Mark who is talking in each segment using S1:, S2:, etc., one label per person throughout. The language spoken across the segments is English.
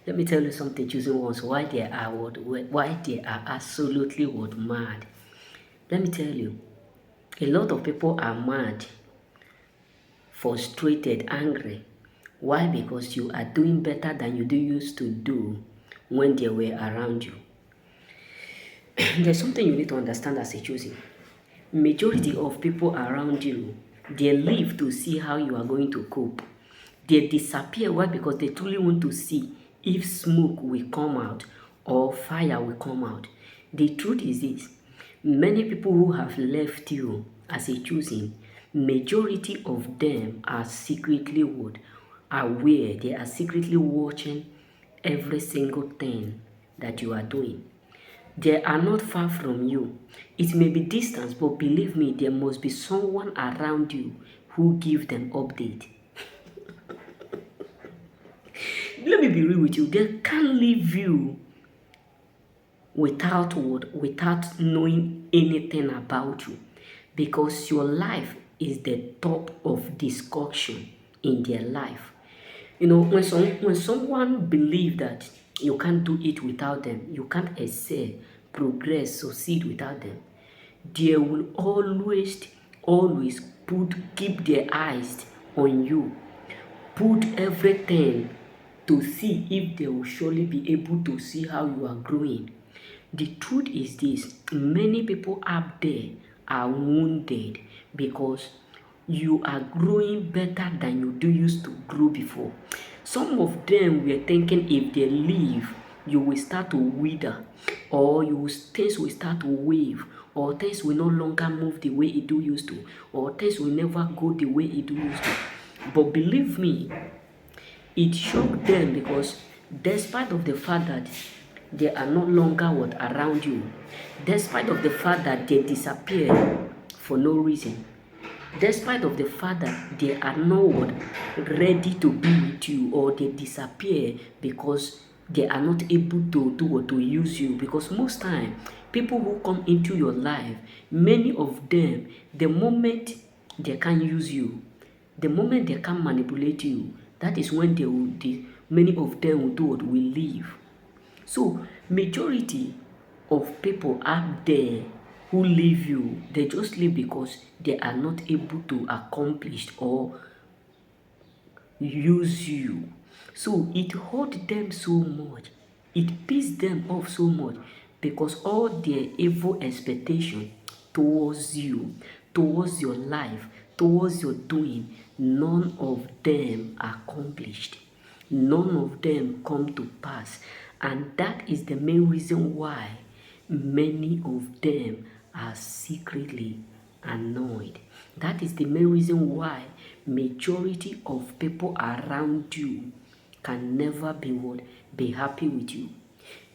S1: Let me tell you something, choosing ones, why they are what, why they are absolutely what mad. Let me tell you, a lot of people are mad, frustrated, angry. Why? Because you are doing better than you do used to do when they were around you. There's something you need to understand as a choosing. Majority of people around you, they live to see how you are going to cope. They disappear. Why? Because they truly want to see if smoke will come out or fire will come out. The truth is this: many people who have left you as a choosing, majority of them are secretly aware. They are secretly watching every single thing that you are doing. They are not far from you. It may be distance, but believe me, there must be someone around you who give them update. Let me be real with you. They can't leave you without knowing anything about you, because your life is the top of discussion in their life. You know, when someone believes that you can't do it without them, you can't excel, progress, succeed without them, they will always keep their eyes on you, put everything to see if they will surely be able to see how you are growing. The truth is this: many people out there are wounded because you are growing better than you do used to grow before. Some of them were thinking if they leave, you will start to wither, or things will start to wave, or things will no longer move the way it do used to, or things will never go the way it do used to. But believe me, it shocked them because despite of the fact that they are no longer around you, despite of the fact that they disappear for no reason, despite of the fact that they are not ready to be with you, or they disappear because they are not able to do or to use you. Because most time, people who come into your life, many of them, the moment they can use you, the moment they can manipulate you, that is when many of them will leave. So majority of people out there who leave you, they just leave because they are not able to accomplish or use you. So it hurt them so much. It pissed them off so much because all their evil expectation towards you, towards your life, towards your doing, none of them accomplished. None of them come to pass. And that is the main reason why many of them are secretly annoyed. That is the main reason why majority of people around you can never be happy with you,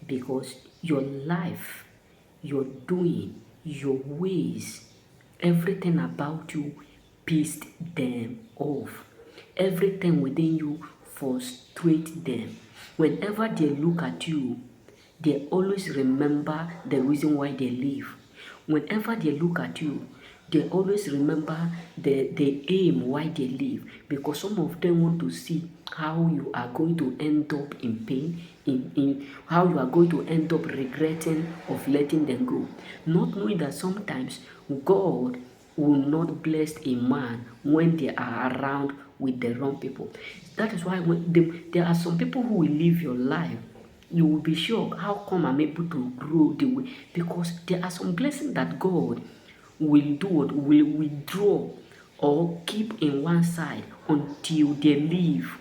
S1: because your life, your doing, your ways, everything about you pissed them off. Everything within you frustrates them. Whenever they look at you, they always remember the reason why they live. Whenever they look at you, they always remember the aim why they live, because some of them want to see how you are going to end up in pain, in how you are going to end up regretting of letting them go, not knowing that sometimes God will not bless a man when they are around with the wrong people. That is why there are some people who will live your life, you will be sure how come I'm able to grow the way, because there are some blessings that God will will withdraw or keep in one side until they leave,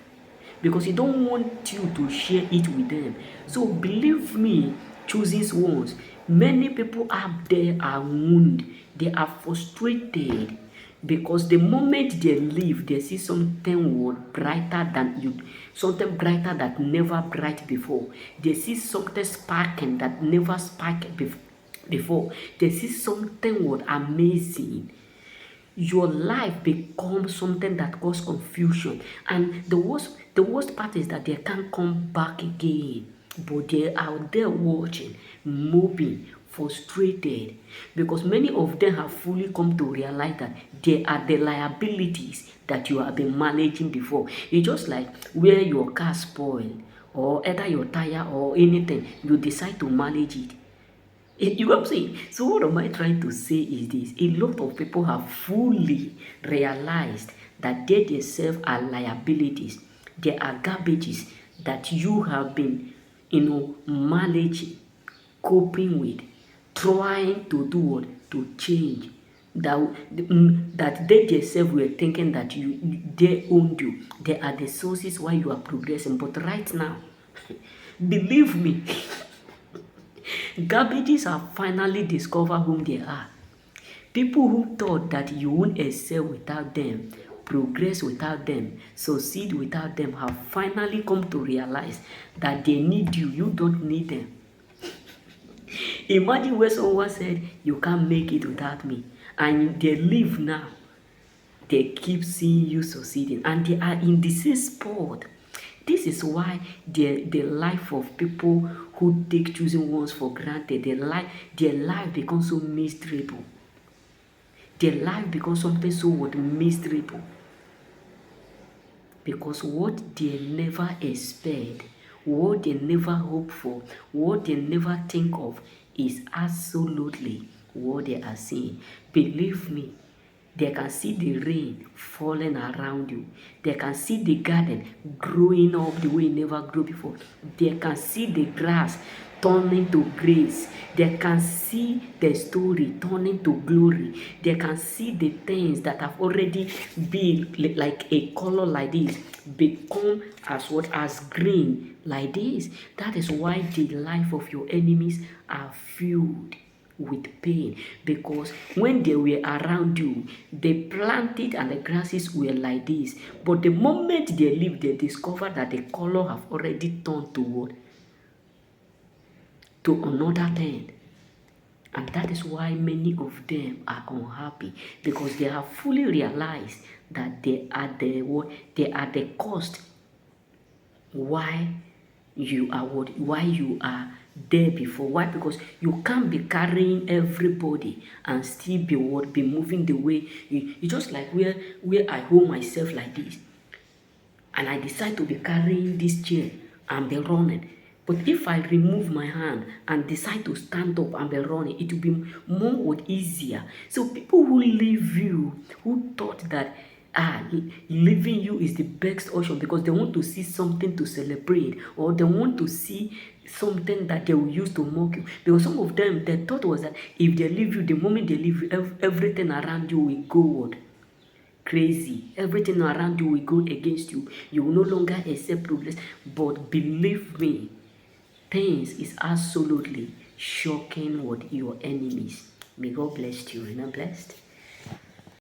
S1: because He don't want you to share it with them. So believe me, choosing ones, many people out there are wounded, they are frustrated, because the moment they leave, they see something brighter than you, something brighter that never bright before. They see something sparking that never sparked before. They see something amazing. Your life becomes something that causes confusion, and the worst part is that they can't come back again, but they are out there watching, moving, frustrated, because many of them have fully come to realize that they are the liabilities that you have been managing before. It's just like where your car spoiled, or either your tire or anything, you decide to manage it. You know what I'm saying? So what am I trying to say is this: a lot of people have fully realized that they themselves are liabilities. They are garbages that you have been, managing, coping with, trying to do what? To change. That they themselves were thinking that they owned you. They are the sources why you are progressing. But right now, believe me, garbages have finally discovered whom they are. People who thought that you won't excel without them, progress without them, succeed without them, have finally come to realize that they need you. You don't need them. Imagine where someone said, you can't make it without me. And they live now. They keep seeing you succeeding. And they are in the same spot. This is why the life of people who take choosing ones for granted, their life becomes so miserable. Their life becomes something so miserable. Because what they never expect, what they never hope for, what they never think of is absolutely what they are seeing. Believe me, they can see the rain falling around you. They can see the garden growing up the way it never grew before. They can see the grass turning to grace. They can see the story turning to glory. They can see the things that have already been like a color like this become as green like this. That is why the life of your enemies are filled with pain, because when they were around you, they planted and the grasses were like this, but the moment they leave, they discover that the color have already turned to another thing. And that is why many of them are unhappy, because they have fully realized that they are the cost why you are there before. Why? Because you can't be carrying everybody and still be moving the way you just like where I hold myself like this, and I decide to be carrying this chair and be running. But if I remove my hand and decide to stand up and be running, it will be more easier. So people who leave you, who thought that leaving you is the best option because they want to see something to celebrate, or they want to see something that they will use to mock you. Because some of them, their thought was that if they leave you, the moment they leave you, everything around you will go crazy. Everything around you will go against you. You will no longer accept progress. But believe me, things is absolutely shocking what your enemies. May God bless you. Remain blessed.